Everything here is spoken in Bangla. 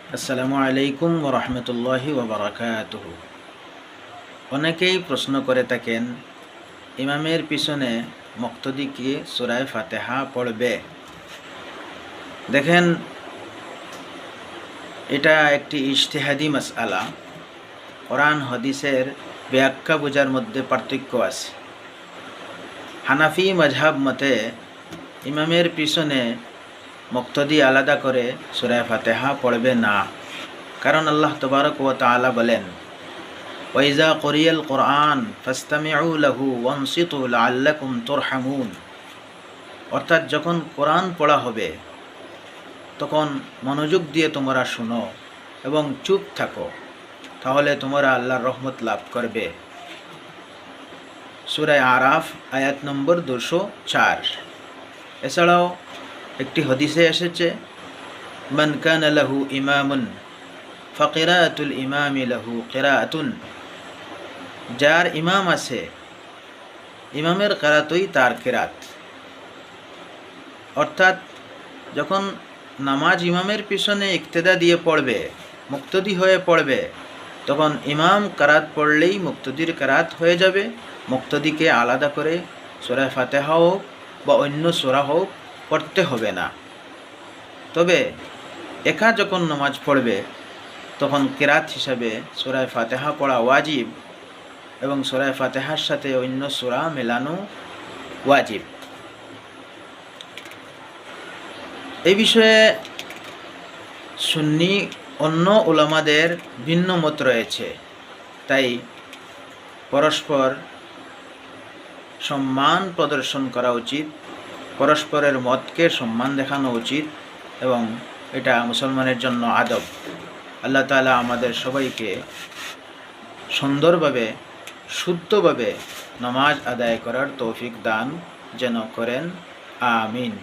আসসালামু আলাইকুম ওয়া রাহমাতুল্লাহি ওয়া বারাকাতুহু। অনেকেই প্রশ্ন করে থাকেন, ইমামের পিছনে মুক্তাদি কি সূরা ফাতিহা পড়বে? দেখেন, এটা একটি ইজতিহাদি মাসআলা। কোরআন হাদিসের ব্যাখ্যা বোঝার মধ্যে পার্থক্য আছে। হানাফি মাযহাব মতে ইমামের পিছনে মুক্তাদি আলাদা করে সূরা ফাতিহা পড়বে না, কারণ আল্লাহ তাবারক ওয়া তাআলা বলেন, ওয়াইজা কুরিয়াল কোরআন ফাসতামিউ লাহু ওয়ানসিতু লাআল্লাকুম তুরহামুন। অর্থাৎ যখন কোরআন পড়া হবে তখন মনোযোগ দিয়ে তোমরা শোনো এবং চুপ থাকো, তাহলে তোমরা আল্লাহর রহমত লাভ করবে। সূরা আরাফ আয়াত নম্বর 204। এছাড়াও একটি হাদিসে এসেছে, মান কানা লাহু ইমামুন ফাকিরাতুল ইমামি লাহু কিরাআতুন। যার ইমাম আছে, ইমামের কিরাতই তার কিরাত। অর্থাৎ যখন নামাজ ইমামের পিছনে ইক্তেদা দিয়ে পড়বে, মুক্তাদি হয়ে পড়বে, তখন ইমাম কিরাত পড়লেই মুক্তাদির কিরাত হয়ে যাবে। মুক্তাদিকে আলাদা করে সূরা ফাতিহা হোক বা অন্য সূরা হোক পড়তে হবে না। তবে একা যখন নামাজ পড়বে তখন কিরাত হিসাবে সূরা ফাতিহা পড়া ওয়াজিব এবং সূরা ফাতিহার সাথে অন্য সূরা মেলানো ওয়াজিব। এই বিষয়ে সুন্নি অন্য উলামাদের ভিন্ন মত রয়েছে, তাই পরস্পর সম্মান প্রদর্শন করা উচিত, পরস্পরের মতকে সম্মান দেখানো উচিত এবং এটা মুসলমানের জন্য আদব। আল্লাহ তাআলা আমাদের সবাইকে সুন্দরভাবে শুদ্ধভাবে নামাজ আদায় করার তৌফিক দান যেন করেন। আমিন।